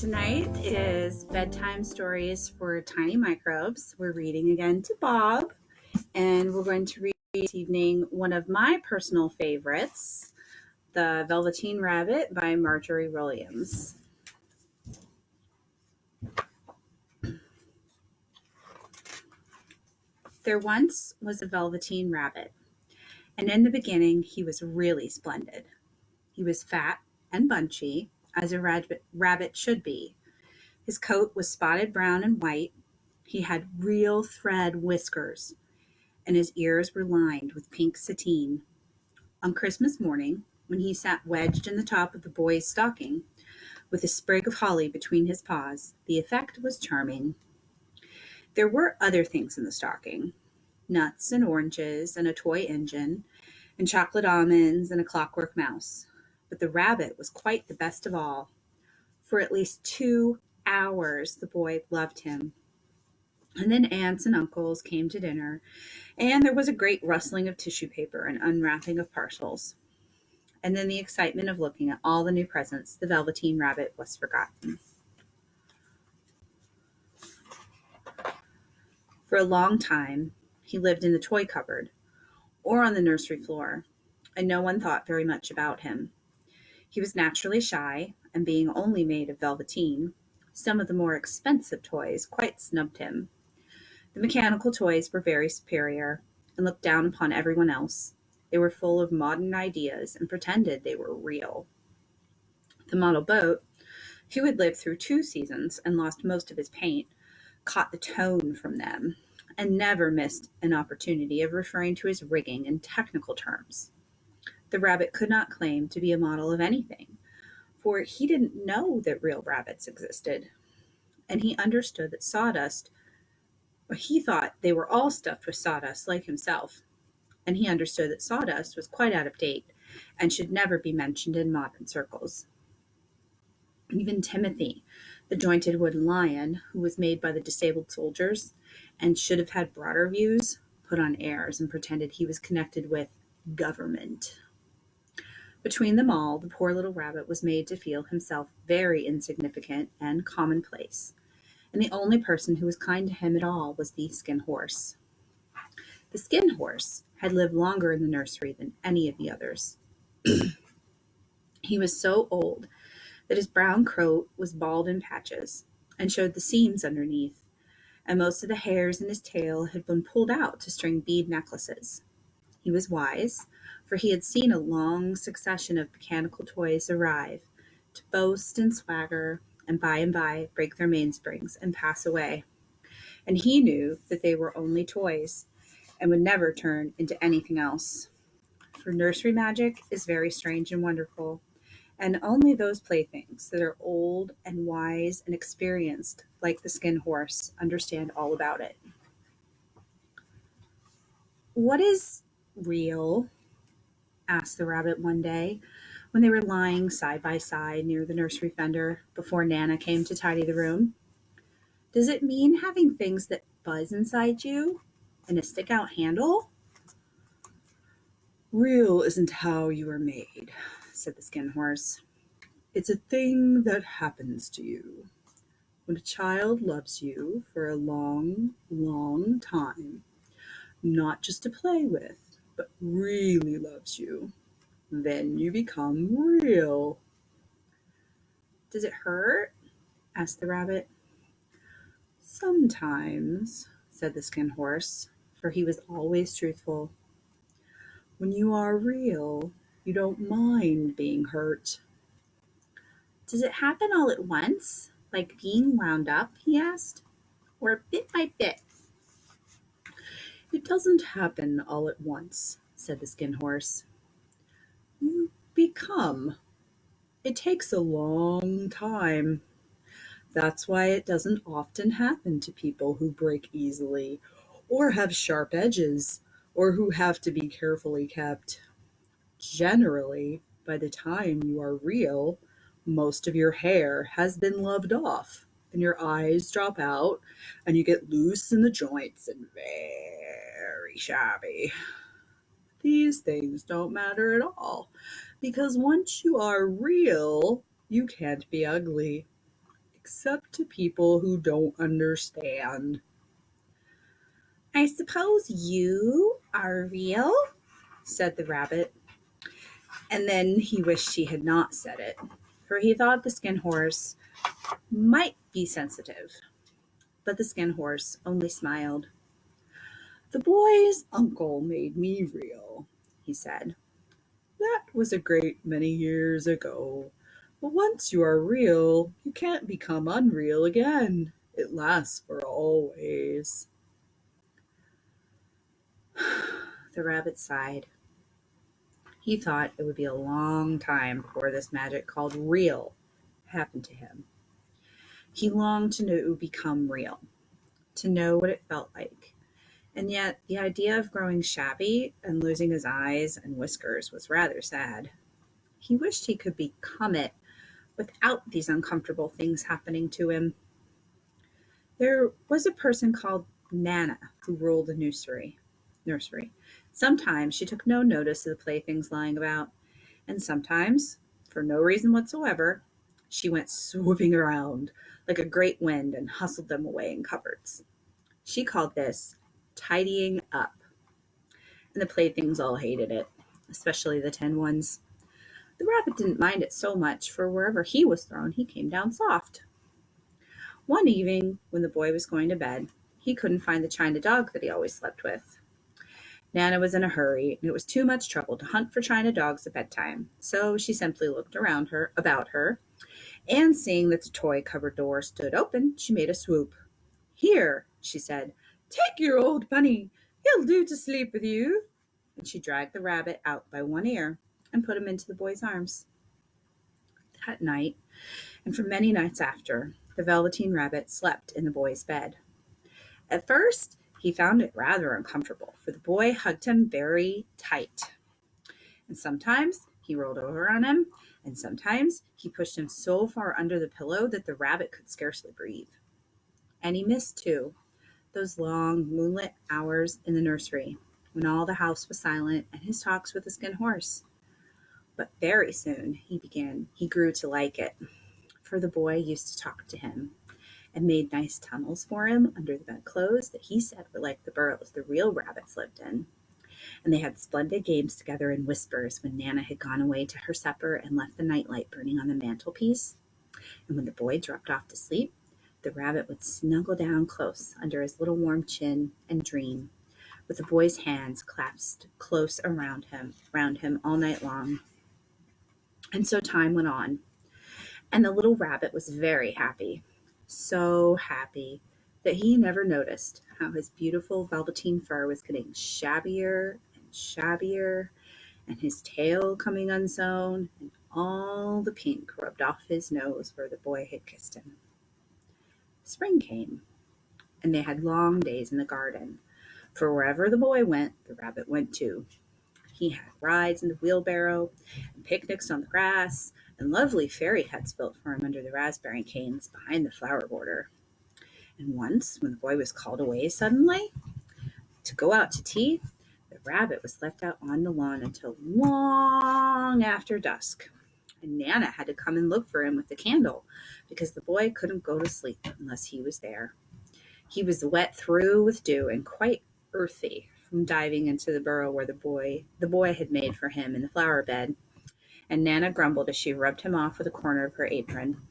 Tonight is Bedtime Stories for Tiny Microbes. We're reading again to Bob, and we're going to read this evening one of my personal favorites, The Velveteen Rabbit by Marjorie Williams. There once was a Velveteen Rabbit, and in the beginning he was really splendid. He was fat and bunchy, as a rabbit should be. His coat was spotted brown and white. He had real thread whiskers, and his ears were lined with pink sateen. On Christmas morning, when he sat wedged in the top of the boy's stocking, with a sprig of holly between his paws, the effect was charming. There were other things in the stocking: nuts and oranges and a toy engine, and chocolate almonds and a clockwork mouse. But the rabbit was quite the best of all. For at least 2 hours the boy loved him. And then aunts and uncles came to dinner, and there was a great rustling of tissue paper and unwrapping of parcels. And then the excitement of looking at all the new presents, the Velveteen Rabbit was forgotten. For a long time, he lived in the toy cupboard or on the nursery floor, and no one thought very much about him. He was naturally shy, and being only made of velveteen, some of the more expensive toys quite snubbed him. The mechanical toys were very superior and looked down upon everyone else. They were full of modern ideas and pretended they were real. The model boat, who had lived through 2 seasons and lost most of his paint, caught the tone from them and never missed an opportunity of referring to his rigging in technical terms. The rabbit could not claim to be a model of anything, for he didn't know that real rabbits existed, and he understood that sawdust. He thought they were all stuffed with sawdust like himself, and he understood that sawdust was quite out of date and should never be mentioned in modern circles. Even Timothy, the jointed wooden lion, who was made by the disabled soldiers and should have had broader views, put on airs and pretended he was connected with government. Between them all, the poor little rabbit was made to feel himself very insignificant and commonplace, and the only person who was kind to him at all was the Skin Horse. The Skin Horse had lived longer in the nursery than any of the others. He was so old that his brown coat was bald in patches and showed the seams underneath, and most of the hairs in his tail had been pulled out to string bead necklaces. He was wise, for he had seen a long succession of mechanical toys arrive to boast and swagger, and by break their mainsprings and pass away. And he knew that they were only toys and would never turn into anything else. For nursery magic is very strange and wonderful, and only those playthings that are old and wise and experienced, like the Skin Horse, understand all about it. "What is real?" asked the rabbit one day, when they were lying side by side near the nursery fender before Nana came to tidy the room. "Does it mean having things that buzz inside you and a stick-out handle?" "Real isn't how you are made," said the Skin Horse. "It's a thing that happens to you. When a child loves you for a long, long time, not just to play with, but really loves you, then you become real." "Does it hurt?" asked the rabbit. "Sometimes," said the Skin Horse, for he was always truthful. "When you are real, you don't mind being hurt." "Does it happen all at once, like being wound up?" he asked. "Or bit by bit?" "It doesn't happen all at once," said the Skin Horse. "You become. It takes a long time. That's why it doesn't often happen to people who break easily, or have sharp edges, or who have to be carefully kept. Generally, by the time you are real, most of your hair has been loved off, and your eyes drop out, and you get loose in the joints and very shabby. These things don't matter at all, because once you are real, you can't be ugly. except to people who don't understand. I suppose you are real, said the rabbit. And then he wished he had not said it, for he thought the skin horse might be sensitive. But the skin horse only smiled. The boy's uncle made me real, he said. That was a great many years ago. But once you are real, you can't become unreal again. It lasts for always. The rabbit sighed. He thought it would be a long time before this magic called real happened to him. He longed to become real, to know what it felt like. And yet the idea of growing shabby and losing his eyes and whiskers was rather sad. He wished he could become it without these uncomfortable things happening to him. There was a person called Nana who ruled the nursery. Sometimes she took no notice of the playthings lying about, and sometimes, for no reason whatsoever, she went swooping around like a great wind and hustled them away in cupboards. She called this tidying up, and the playthings all hated it, especially the tin ones. The rabbit didn't mind it so much, for wherever he was thrown, he came down soft. One evening, when the boy was going to bed, he couldn't find the china dog that he always slept with. Nana was in a hurry, and it was too much trouble to hunt for china dogs at bedtime, so she simply looked about her, and seeing that the toy cupboard door stood open, she made a swoop. Here, she said, take your old bunny. He'll do to sleep with you. And she dragged the rabbit out by one ear and put him into the boy's arms. That night, and for many nights after, the Velveteen Rabbit slept in the boy's bed. At first, he found it rather uncomfortable, for the boy hugged him very tight. And sometimes he rolled over on him, and sometimes he pushed him so far under the pillow that the rabbit could scarcely breathe. And he missed, too, those long moonlit hours in the nursery, when all the house was silent, and his talks with the skin horse. But very soon he grew to like it, for the boy used to talk to him and made nice tunnels for him under the bedclothes that he said were like the burrows the real rabbits lived in. And they had splendid games together in whispers when Nana had gone away to her supper and left the nightlight burning on the mantelpiece. And when the boy dropped off to sleep, the rabbit would snuggle down close under his little warm chin and dream, with the boy's hands clasped close around him all night long. And so time went on, and the little rabbit was very happy, so happy that he never noticed how his beautiful velveteen fur was getting shabbier and shabbier, and his tail coming unsewn, and all the pink rubbed off his nose where the boy had kissed him. Spring came, and they had long days in the garden, for wherever the boy went, the rabbit went too. He had rides in the wheelbarrow, and picnics on the grass, and lovely fairy huts built for him under the raspberry canes behind the flower border. And once, when the boy was called away suddenly to go out to tea, the rabbit was left out on the lawn until long after dusk. And Nana had to come and look for him with the candle, because the boy couldn't go to sleep unless he was there. He was wet through with dew and quite earthy from diving into the burrow where the boy had made for him in the flower bed, and Nana grumbled as she rubbed him off with a corner of her apron.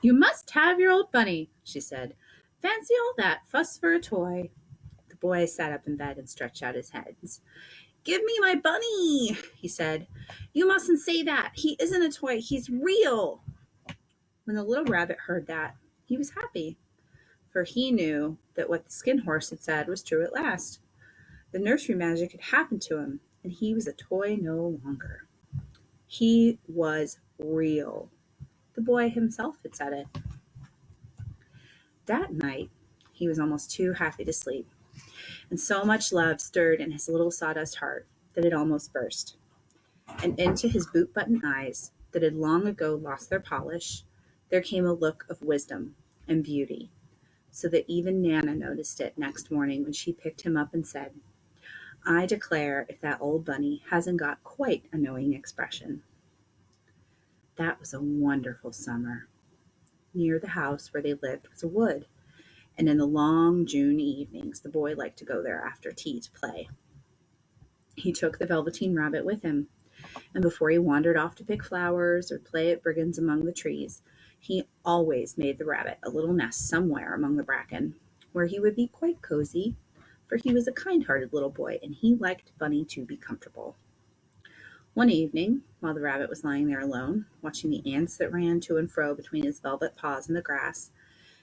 You must have your old bunny, she said. Fancy all that fuss for a toy. The boy sat up in bed and stretched out his hands. Give me my bunny, he said. You mustn't say that. He isn't a toy. He's real. When the little rabbit heard that, he was happy, for he knew that what the skin horse had said was true at last. The nursery magic had happened to him, and he was a toy no longer. He was real. The boy himself had said it. That night, he was almost too happy to sleep, and so much love stirred in his little sawdust heart that it almost burst. And into his boot-button eyes, that had long ago lost their polish, there came a look of wisdom and beauty, so that even Nana noticed it next morning when she picked him up and said, I declare if that old bunny hasn't got quite a knowing expression. That was a wonderful summer. Near the house where they lived was a wood, and in the long June evenings the boy liked to go there after tea to play. He took the Velveteen Rabbit with him, and before he wandered off to pick flowers or play at brigands among the trees, he always made the rabbit a little nest somewhere among the bracken, where he would be quite cozy, for he was a kind-hearted little boy, and he liked Bunny to be comfortable. One evening, while the rabbit was lying there alone, watching the ants that ran to and fro between his velvet paws in the grass,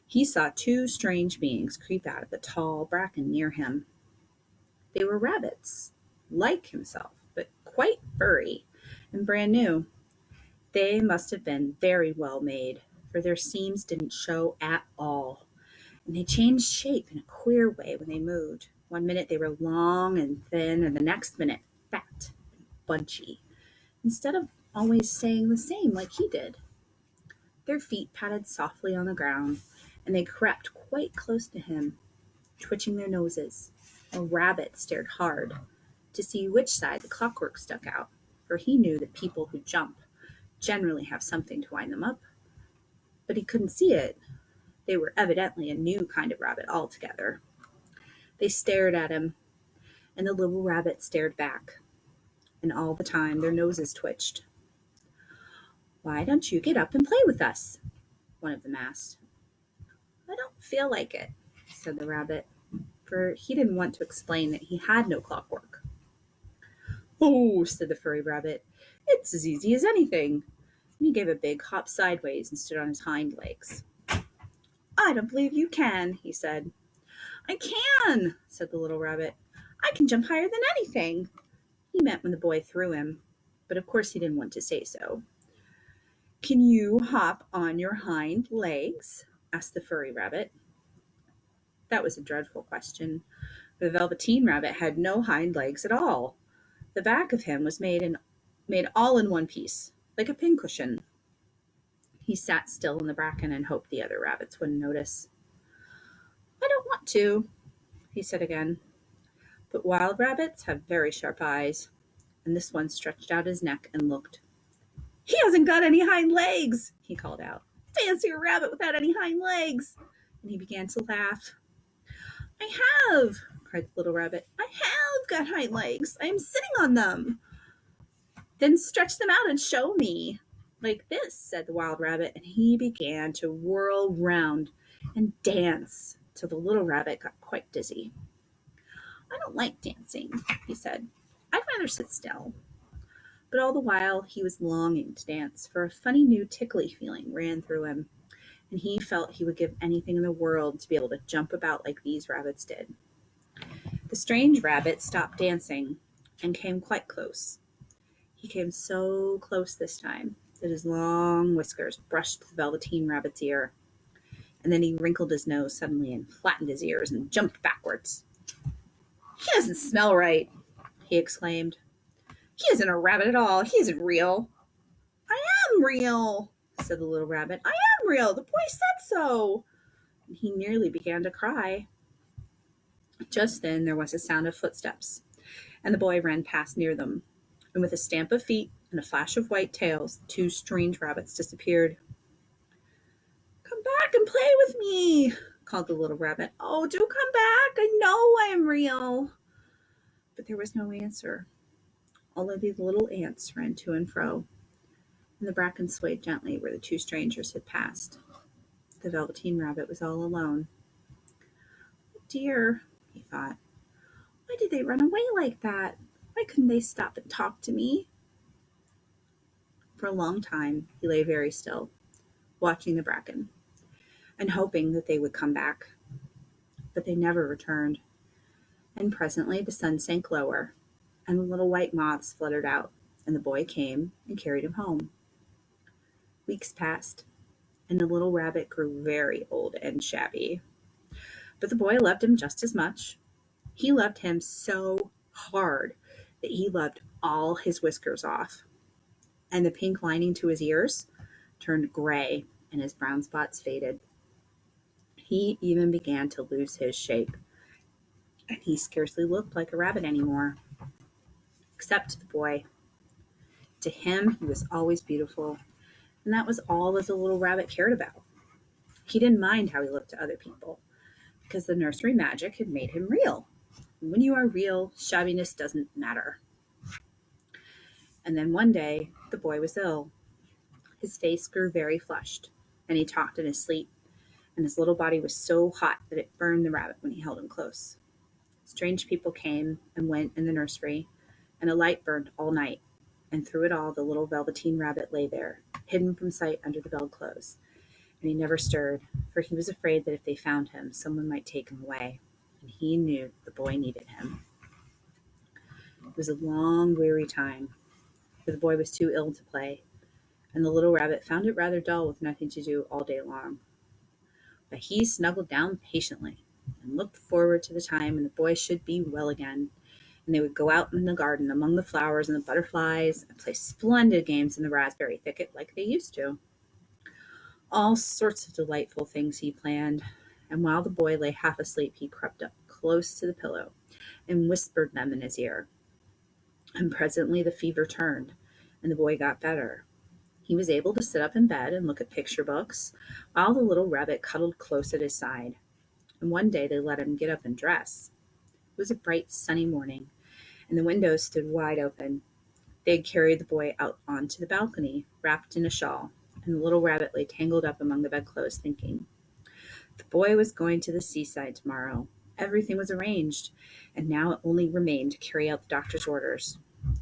he saw two strange beings creep out of the tall bracken near him. They were rabbits, like himself, but quite furry and brand new. They must have been very well made, for their seams didn't show at all, and they changed shape in a queer way when they moved. One minute they were long and thin, and the next minute fat and bunchy, instead of always staying the same like he did. Their feet patted softly on the ground, and they crept quite close to him, twitching their noses. A rabbit stared hard to see which side the clockwork stuck out, for he knew that people who jump generally have something to wind them up. But he couldn't see it. They were evidently a new kind of rabbit altogether. They stared at him, and the little rabbit stared back, and all the time their noses twitched. "Why don't you get up and play with us?" one of them asked. "I don't feel like it," said the rabbit, for he didn't want to explain that he had no clockwork. "Oh," said the furry rabbit, "it's as easy as anything." And he gave a big hop sideways and stood on his hind legs. "I don't believe you can," he said. "I can," said the little rabbit. "I can jump higher than anything." He meant when the boy threw him, but of course he didn't want to say so. "Can you hop on your hind legs?" asked the furry rabbit. That was a dreadful question. The Velveteen Rabbit had no hind legs at all. The back of him was made all in one piece, like a pincushion. He sat still in the bracken and hoped the other rabbits wouldn't notice. "I don't want to," he said again. But wild rabbits have very sharp eyes, and this one stretched out his neck and looked. "He hasn't got any hind legs," he called out. "Fancy a rabbit without any hind legs!" And he began to laugh. "I have," cried the little rabbit. "I have got hind legs. I am sitting on them." "Then stretch them out and show me." "Like this," said the wild rabbit, and he began to whirl round and dance till the little rabbit got quite dizzy. "I don't like dancing," he said. "I'd rather sit still." But all the while he was longing to dance, for a funny new tickly feeling ran through him, and he felt he would give anything in the world to be able to jump about like these rabbits did. The strange rabbit stopped dancing and came quite close. He came so close this time that his long whiskers brushed the Velveteen Rabbit's ear, and then he wrinkled his nose suddenly and flattened his ears and jumped backwards. "He doesn't smell right," he exclaimed. "He isn't a rabbit at all. He isn't real." "I am real," said the little rabbit. "I am real. The boy said so." And he nearly began to cry. Just then there was a sound of footsteps, and the boy ran past near them, and with a stamp of feet and a flash of white tails, the two strange rabbits disappeared. "Come back and play with me," called the little rabbit. "Oh, do come back. I know I am real." But there was no answer. Only the little ants ran to and fro, and the bracken swayed gently where the two strangers had passed. The Velveteen Rabbit was all alone. "Oh dear," he thought. "Why did they run away like that? Why couldn't they stop and talk to me?" For a long time he lay very still, watching the bracken, and hoping that they would come back. But they never returned, and presently the sun sank lower, and the little white moths fluttered out, and the boy came and carried him home. Weeks passed, and the little rabbit grew very old and shabby. But the boy loved him just as much. He loved him so hard that he loved all his whiskers off, and the pink lining to his ears turned gray, and his brown spots faded. He even began to lose his shape, and he scarcely looked like a rabbit anymore, except to the boy. To him he was always beautiful, and that was all that the little rabbit cared about. He didn't mind how he looked to other people, because the nursery magic had made him real. And when you are real, shabbiness doesn't matter. And then one day, the boy was ill. His face grew very flushed, and he talked in his sleep, and his little body was so hot that it burned the rabbit when he held him close. Strange people came and went in the nursery, and a light burned all night, and through it all the little Velveteen rabbit lay there, hidden from sight under the bedclothes, and he never stirred, for he was afraid that if they found him, someone might take him away, and he knew the boy needed him. It was a long, weary time, for the boy was too ill to play, and the little rabbit found it rather dull with nothing to do all day long. But he snuggled down patiently and looked forward to the time when the boy should be well again, and they would go out in the garden among the flowers and the butterflies and play splendid games in the raspberry thicket like they used to. All sorts of delightful things he planned, and while the boy lay half asleep, he crept up close to the pillow and whispered them in his ear. And presently the fever turned, and the boy got better. He was able to sit up in bed and look at picture books, while the little rabbit cuddled close at his side. And one day they let him get up and dress. It was a bright, sunny morning, and the windows stood wide open. They had carried the boy out onto the balcony, wrapped in a shawl, and the little rabbit lay tangled up among the bedclothes, thinking. The boy was going to the seaside tomorrow. Everything was arranged, and now it only remained to carry out the doctor's orders.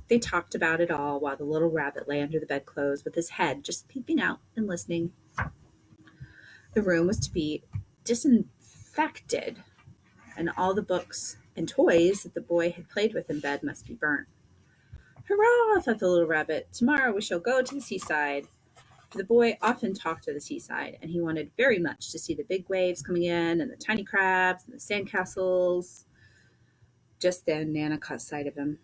They talked about it all while the little rabbit lay under the bedclothes with his head just peeping out and listening. The room was to be disinfected, and all the books and toys that the boy had played with in bed must be burnt. Hurrah, thought the little rabbit. Tomorrow we shall go to the seaside. The boy often talked of the seaside, and he wanted very much to see the big waves coming in and the tiny crabs and the sandcastles. Just then Nana caught sight of him.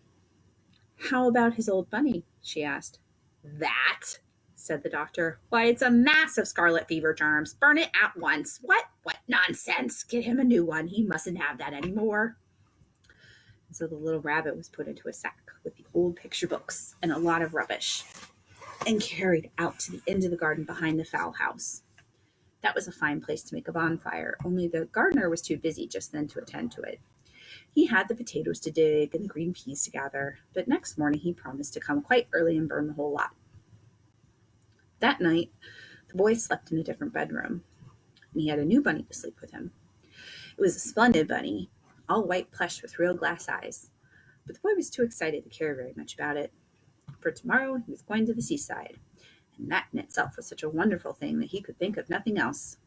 How about his old bunny? She asked. That, said the doctor. Why, it's a mass of scarlet fever germs. Burn it at once. What? What nonsense. Get him a new one. He mustn't have that anymore. And so the little rabbit was put into a sack with the old picture books and a lot of rubbish, and carried out to the end of the garden behind the fowl house. That was a fine place to make a bonfire, only the gardener was too busy just then to attend to it. He had the potatoes to dig and the green peas to gather, but next morning he promised to come quite early and burn the whole lot. That night, the boy slept in a different bedroom, and he had a new bunny to sleep with him. It was a splendid bunny, all white plush with real glass eyes, but the boy was too excited to care very much about it. For tomorrow he was going to the seaside, and that in itself was such a wonderful thing that he could think of nothing else.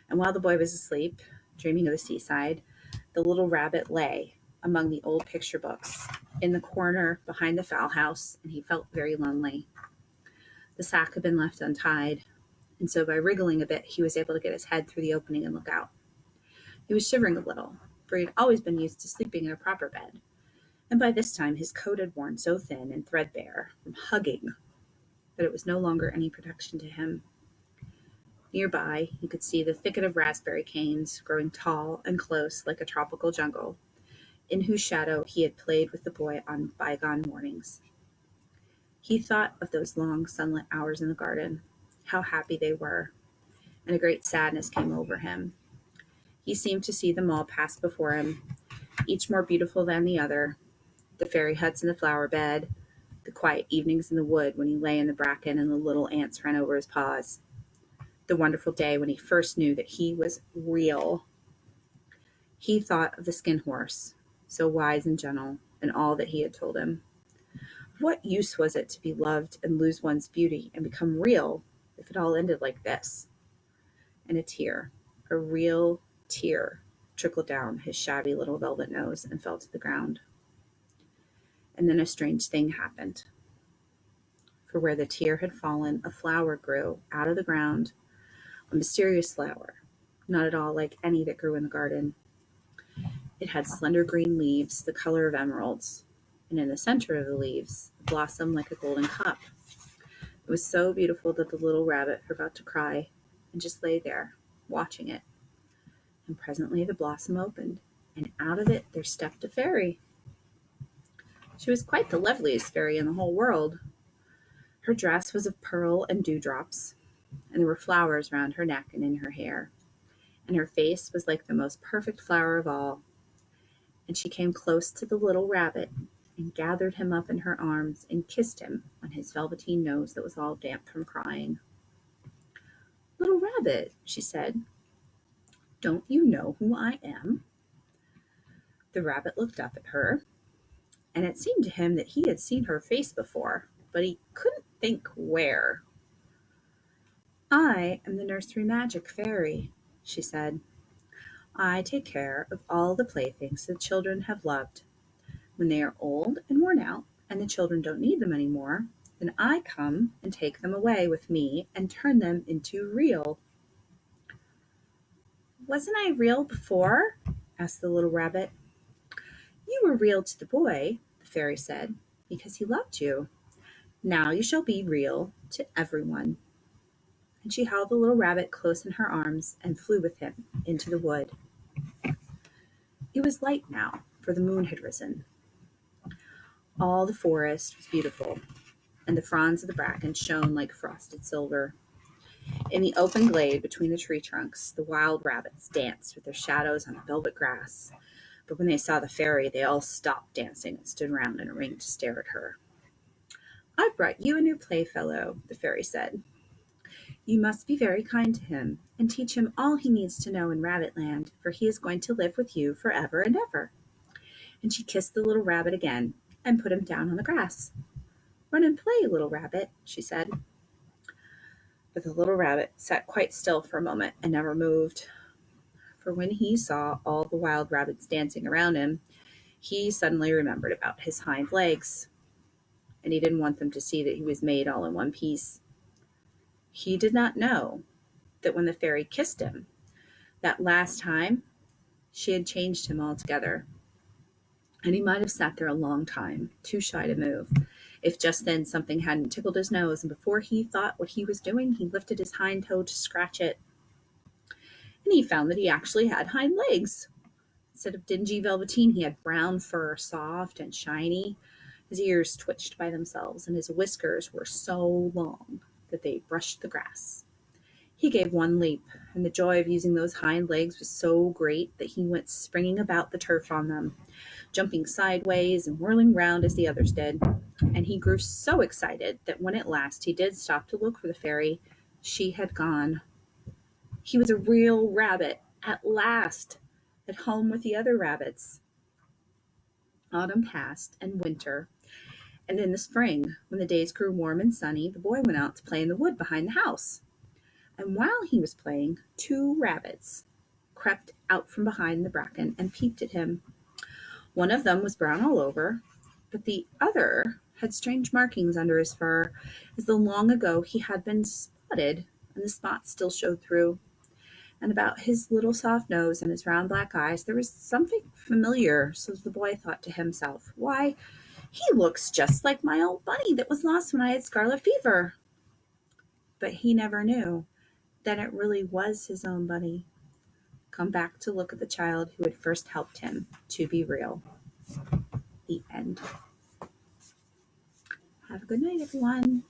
And while the boy was asleep, dreaming of the seaside, the little rabbit lay among the old picture books in the corner behind the fowl house, and he felt very lonely. The sack had been left untied, and so by wriggling a bit he was able to get his head through the opening and look out. He was shivering a little, for he had always been used to sleeping in a proper bed, and by this time his coat had worn so thin and threadbare from hugging that it was no longer any protection to him. Nearby, he could see the thicket of raspberry canes growing tall and close like a tropical jungle, in whose shadow he had played with the boy on bygone mornings. He thought of those long sunlit hours in the garden, how happy they were, and a great sadness came over him. He seemed to see them all pass before him, each more beautiful than the other, the fairy huts in the flower bed, the quiet evenings in the wood when he lay in the bracken and the little ants ran over his paws, the wonderful day when he first knew that he was real. He thought of the skin horse, so wise and gentle, and all that he had told him. What use was it to be loved and lose one's beauty and become real if it all ended like this? And a real tear, trickled down his shabby little velvet nose and fell to the ground. And then a strange thing happened. For where the tear had fallen, a flower grew out of the ground, a mysterious flower, not at all like any that grew in the garden. It had slender green leaves, the color of emeralds, and in the center of the leaves, a blossom like a golden cup. It was so beautiful that the little rabbit forgot to cry and just lay there, watching it. And presently the blossom opened, and out of it there stepped a fairy. She was quite the loveliest fairy in the whole world. Her dress was of pearl and dewdrops. and there were flowers round her neck and in her hair, and her face was like the most perfect flower of all. And she came close to the little rabbit and gathered him up in her arms and kissed him on his velveteen nose that was all damp from crying. "Little rabbit," she said, "don't you know who I am?" The rabbit looked up at her, and it seemed to him that he had seen her face before, but he couldn't think where. "I am the nursery magic fairy," she said. "I take care of all the playthings the children have loved. When they are old and worn out, and the children don't need them any more, then I come and take them away with me and turn them into real." "Wasn't I real before?" asked the little rabbit. "You were real to the boy," the fairy said, "because he loved you. Now you shall be real to everyone." And she held the little rabbit close in her arms and flew with him into the wood. It was light now, for the moon had risen. All the forest was beautiful, and the fronds of the bracken shone like frosted silver. In the open glade between the tree trunks, the wild rabbits danced with their shadows on the velvet grass. But when they saw the fairy, they all stopped dancing and stood round in a ring to stare at her. "I've brought you a new playfellow," the fairy said. "You must be very kind to him and teach him all he needs to know in Rabbitland, for he is going to live with you forever and ever." And she kissed the little rabbit again and put him down on the grass. "Run and play, little rabbit," she said. But the little rabbit sat quite still for a moment and never moved. For when he saw all the wild rabbits dancing around him, he suddenly remembered about his hind legs, and he didn't want them to see that he was made all in one piece. He did not know that when the fairy kissed him, that last time, she had changed him altogether. And he might have sat there a long time, too shy to move, if just then something hadn't tickled his nose, and before he thought what he was doing, he lifted his hind toe to scratch it. And he found that he actually had hind legs. Instead of dingy velveteen, he had brown fur, soft and shiny. His ears twitched by themselves, and his whiskers were so long that they brushed the grass. He gave one leap, and the joy of using those hind legs was so great that he went springing about the turf on them, jumping sideways and whirling round as the others did. And he grew so excited that when at last he did stop to look for the fairy, she had gone. He was a real rabbit, at last, at home with the other rabbits. Autumn passed, and winter, and in the spring, when the days grew warm and sunny, the boy went out to play in the wood behind the house. And while he was playing, 2 rabbits crept out from behind the bracken and peeped at him. One of them was brown all over, but the other had strange markings under his fur, as though long ago he had been spotted, and the spots still showed through. And about his little soft nose and his round black eyes there was something familiar, so the boy thought to himself, "Why, he looks just like my old bunny that was lost when I had scarlet fever." But he never knew that it really was his own bunny, come back to look at the child who had first helped him to be real. The end. Have a good night, everyone.